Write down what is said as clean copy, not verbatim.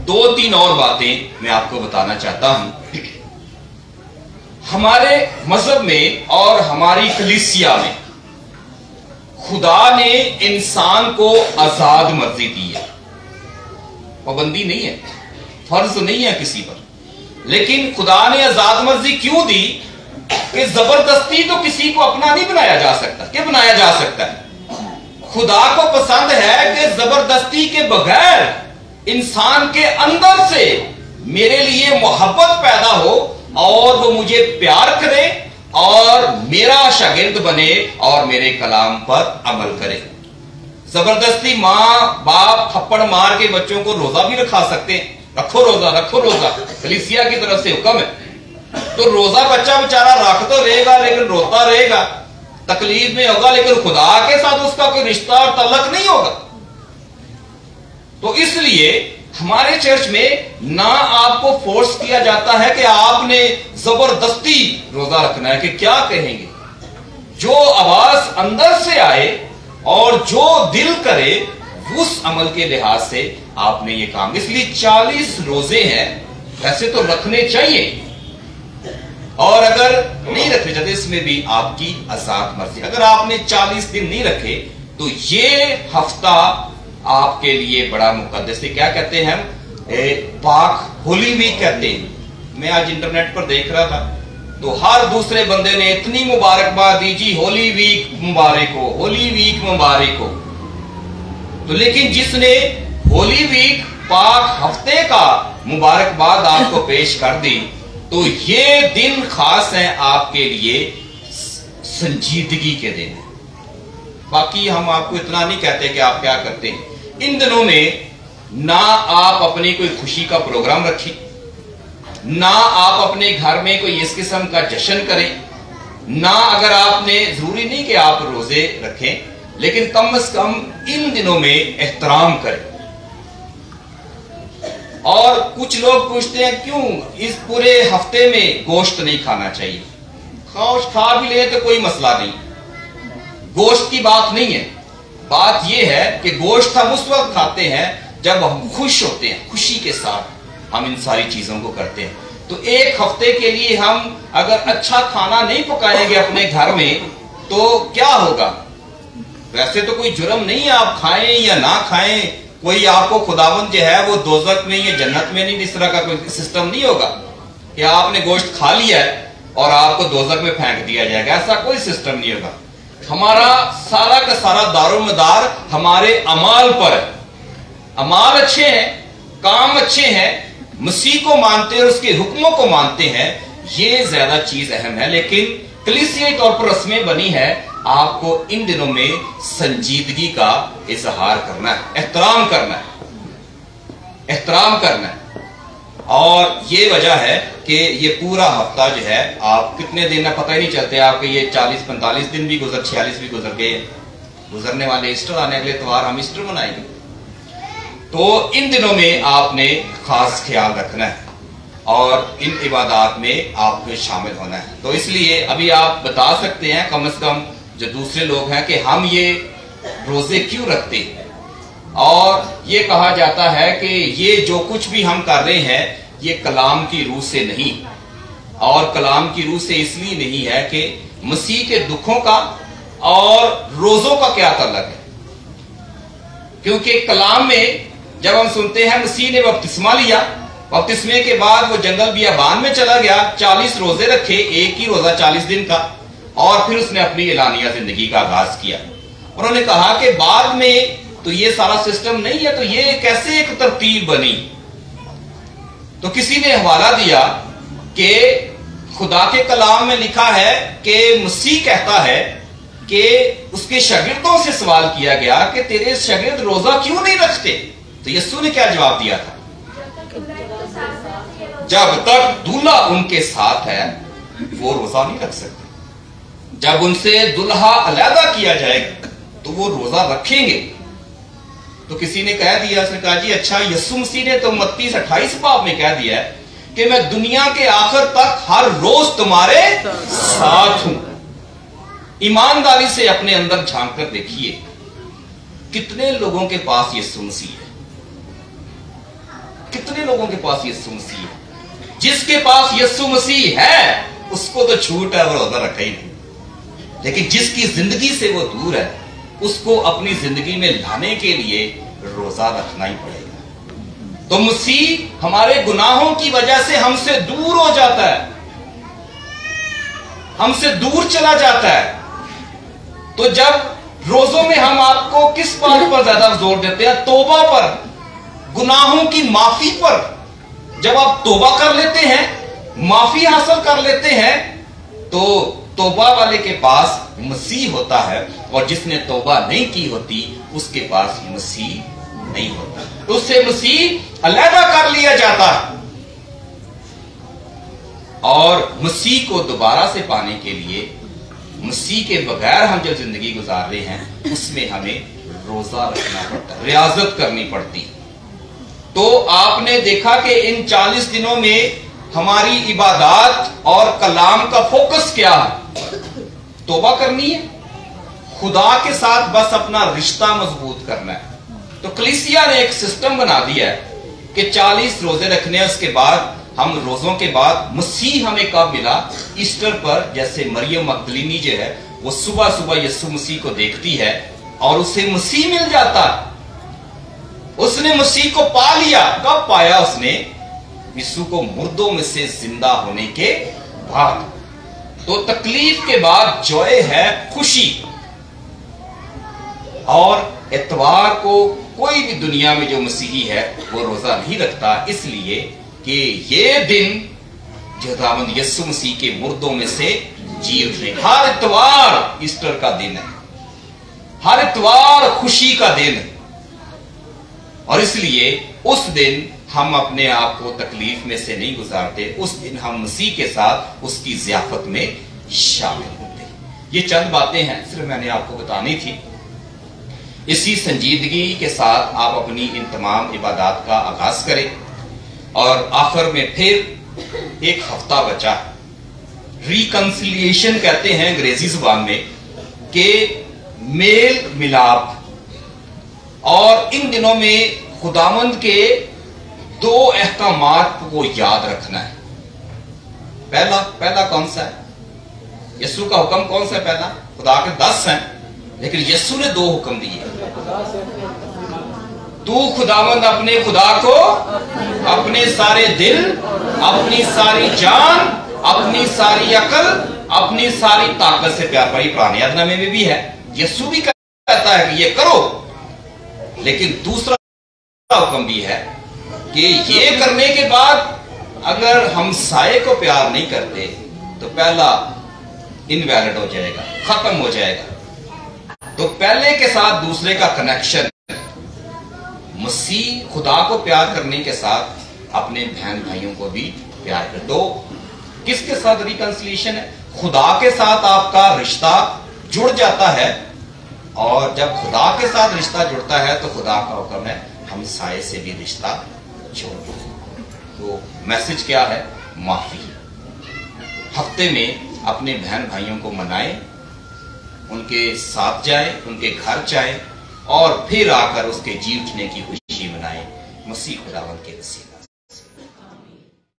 दो तीन और बातें मैं आपको बताना चाहता हूं। हमारे मजहब में और हमारी कलीसिया में खुदा ने इंसान को आजाद मर्जी दी है, पाबंदी नहीं है, फर्ज नहीं है किसी पर। लेकिन खुदा ने आजाद मर्जी क्यों दी कि जबरदस्ती तो किसी को अपना नहीं बनाया जा सकता। क्या बनाया जा सकता है? खुदा को पसंद है कि जबरदस्ती के बगैर इंसान के अंदर से मेरे लिए मोहब्बत पैदा हो और वो मुझे प्यार करे और मेरा शागिर्द बने और मेरे कलाम पर अमल करे। जबरदस्ती माँ बाप थप्पड़ मार के बच्चों को रोजा भी रखा सकते हैं, रखो रोजा, कलीसिया की तरफ से हुक्म है। तो रोजा बच्चा बेचारा रख तो रहेगा लेकिन रोता रहेगा, तकलीफ में होगा, लेकिन खुदा के साथ उसका कोई रिश्ता और तल्लक नहीं होगा। तो इसलिए हमारे चर्च में ना आपको फोर्स किया जाता है कि आपने जबरदस्ती रोजा रखना है, कि क्या कहेंगे, जो आवाज अंदर से आए और जो दिल करे उस अमल के लिहाज से आपने ये काम। इसलिए 40 रोजे हैं, वैसे तो रखने चाहिए, और अगर नहीं रखने चाहते इसमें भी आपकी आजाद मर्जी। अगर आपने 40 दिन नहीं रखे तो ये हफ्ता आपके लिए बड़ा मुकद्दस है। क्या कहते हैं हम? पाक होली वीक कहते हैं। मैं आज इंटरनेट पर देख रहा था तो हर दूसरे बंदे ने इतनी मुबारकबाद दी, जी होली वीक मुबारक हो, होली वीक मुबारक हो। तो लेकिन जिसने होली वीक पाक हफ्ते का मुबारकबाद आपको पेश कर दी, तो ये दिन खास है आपके लिए संजीदगी के दिन। बाकी हम आपको इतना नहीं कहते कि आप क्या करते हैं। इन दिनों में ना आप अपनी कोई खुशी का प्रोग्राम रखें, ना आप अपने घर में कोई इस किस्म का जश्न करें, ना अगर आपने, जरूरी नहीं कि आप रोजे रखें, लेकिन कम से कम इन दिनों में एहतराम करें। और कुछ लोग पूछते हैं क्यों इस पूरे हफ्ते में गोश्त नहीं खाना चाहिए। खा भी ले तो कोई मसला नहीं, गोश्त की बात नहीं है। बात यह है कि गोश्त हम उस वक्त खाते हैं जब हम खुश होते हैं, खुशी के साथ हम इन सारी चीजों को करते हैं। तो एक हफ्ते के लिए हम अगर अच्छा खाना नहीं पकाएंगे अपने घर में तो क्या होगा? वैसे तो कोई जुर्म नहीं है, आप खाएं या ना खाएं, कोई आपको खुदावंद जो है वो दोजख में या जन्नत में नहीं, इस तरह का कोई सिस्टम नहीं होगा कि आपने गोश्त खा लिया है और आपको दोजख में फेंक दिया जाएगा, ऐसा कोई सिस्टम नहीं होगा। हमारा सारा का सारा दारोमदार हमारे अमाल पर है। अमाल अच्छे हैं, काम अच्छे हैं, मसीह को मानते हैं, उसके हुक्मों को मानते हैं, ये ज्यादा चीज अहम है। लेकिन कलीसियाई तौर पर रस्में बनी है, आपको इन दिनों में संजीदगी का इजहार करना है, एहतराम करना है, एहतराम करना है। और ये वजह है कि ये पूरा हफ्ता जो है, आप कितने दिन है पता ही नहीं चलते, आपके ये 40-45 दिन भी गुजर, 46 भी गुजर गए, गुजरने वाले ईस्टर आने अगले त्योहार हम ईस्टर मनाएंगे। तो इन दिनों में आपने खास ख्याल रखना है और इन इबादत में आपको शामिल होना है। तो इसलिए अभी आप बता सकते हैं कम से कम जो दूसरे लोग हैं कि हम ये रोजे क्यों रखते हैं। और ये कहा जाता है कि ये जो कुछ भी हम कर रहे हैं ये कलाम की रूह से नहीं, और कलाम की रूह से इसलिए नहीं है कि मसीह के दुखों का और रोजों का क्या ताल्लुक है। क्योंकि कलाम में जब हम सुनते हैं मसीह ने बपतिस्मा लिया, बपतिस्मे के बाद वो जंगल बियाबान में चला गया, 40 रोजे रखे, एक ही रोजा 40 दिन का, और फिर उसने अपनी एलानिया जिंदगी का आगाज किया। उन्होंने कहा कि बाद में तो ये सारा सिस्टम नहीं है, तो ये कैसे एक तरतीब बनी। तो किसी ने हवाला दिया कि खुदा के कलाम में लिखा है कि मसीह कहता है कि उसके शागिर्दों से सवाल किया गया कि तेरे शागिर्द रोजा क्यों नहीं रखते। तो यीशु ने क्या जवाब दिया था? जब तक दूल्हा उनके साथ है वो रोजा नहीं रख सकते, जब उनसे दुल्हा अलहदा किया जाएगा तो वो रोजा रखेंगे। तो किसी ने कह दिया, उसने कहा जी अच्छा, यीशु मसीह ने तो मत्ती 28 बाब में कह दिया है कि मैं दुनिया के आखिर तक हर रोज तुम्हारे साथ हूं। ईमानदारी से अपने अंदर झांक कर देखिए कितने लोगों के पास यीशु मसीह है, कितने लोगों के पास यीशु मसीह है? जिसके पास यीशु मसीह है उसको तो छूट है, वो रोजा रखा ही नहीं। लेकिन जिसकी जिंदगी से वो दूर है उसको अपनी जिंदगी में लाने के लिए रोजा रखना ही पड़ेगा। तो मसीह हमारे गुनाहों की वजह से हमसे दूर हो जाता है, हमसे दूर चला जाता है। तो जब रोजों में हम आपको किस बात पर ज्यादा जोर देते हैं? तौबा पर, गुनाहों की माफी पर। जब आप तौबा कर लेते हैं, माफी हासिल कर लेते हैं, तो तौबा वाले के पास मसीह होता है, और जिसने तौबा नहीं की होती उसके पास मसीह नहीं होता, तो उससे मसीह अलहदा कर लिया जाता है। और मसीह को दोबारा से पाने के लिए, मसीह के बगैर हम जो जिंदगी गुजार रहे हैं उसमें हमें रोजा रखना पड़ता है, रियाजत करनी पड़ती। तो आपने देखा कि इन 40 दिनों में हमारी इबादत और कलाम का फोकस क्या है? तौबा करनी है, खुदा के साथ बस अपना रिश्ता मजबूत करना है। तो कलीसिया ने एक सिस्टम बना दिया है कि 40 रोजे रखने हैं, उसके बाद हम रोजों के बाद मसीह हमें कब मिला? ईस्टर पर। जैसे मरियम मगदलीनी जो है वो सुबह सुबह यीशु मसीह को देखती है और उसे मसीह मिल जाता है। उसने मसीह को पा लिया। कब पाया उसने? यीशु को मुर्दों में से जिंदा होने के बाद। तो तकलीफ के बाद जॉय है, खुशी। और इतवार को कोई भी दुनिया में जो मसीही है वो रोजा नहीं रखता, इसलिए कि ये दिन खुदावंद यीशु मसीह के मुर्दों में से जी उठने। हर इतवार ईस्टर का दिन है, हर इतवार खुशी का दिन है, और इसलिए उस दिन हम अपने आप को तकलीफ में से नहीं गुजारते। उस दिन हम मसीह के साथ उसकी ज़ियाफत में शामिल होते। ये चंद बातें हैं सिर्फ मैंने आपको बतानी थी। इसी संजीदगी के साथ आप अपनी इन तमाम इबादत का आगाज करें। और आखिर में फिर एक हफ्ता बचा, रिकंसिलिएशन कहते हैं अंग्रेजी जुबान में, कि मेल मिलाप। और इन दिनों में खुदावंद के 2 अहकामात को याद रखना है। पहला कौन सा है? यीशु का हुक्म कौन सा है? पहला। खुदा के 10 हैं, लेकिन यीशु ने 2 हुक्म दिए। तू खुदावंद अपने खुदा को अपने सारे दिल, अपनी सारी जान, अपनी सारी अकल, अपनी सारी ताकत से प्यार। भाई पुराने यादनामे में भी है, यीशु भी कहता है कि ये करो। लेकिन दूसरा हुक्म भी है कि ये करने के बाद अगर हम साये को प्यार नहीं करते तो पहला इनवैलिड हो जाएगा, खत्म हो जाएगा। तो पहले के साथ दूसरे का कनेक्शन, मसीह खुदा को प्यार करने के साथ अपने बहन भाइयों को भी प्यार कर। तो किसके साथ रिकंसिलिएशन है? खुदा के साथ आपका रिश्ता जुड़ जाता है, और जब खुदा के साथ रिश्ता जुड़ता है तो खुदा का हुक्म है हम साये से भी रिश्ता जोड़ दें। तो मैसेज क्या है? माफी। हफ्ते में अपने बहन भाइयों को मनाएं, उनके साथ जाएं, उनके घर जाएं, और फिर आकर उसके जी उठने की खुशी मनाएं। मसीह खुदावंद के वसीले।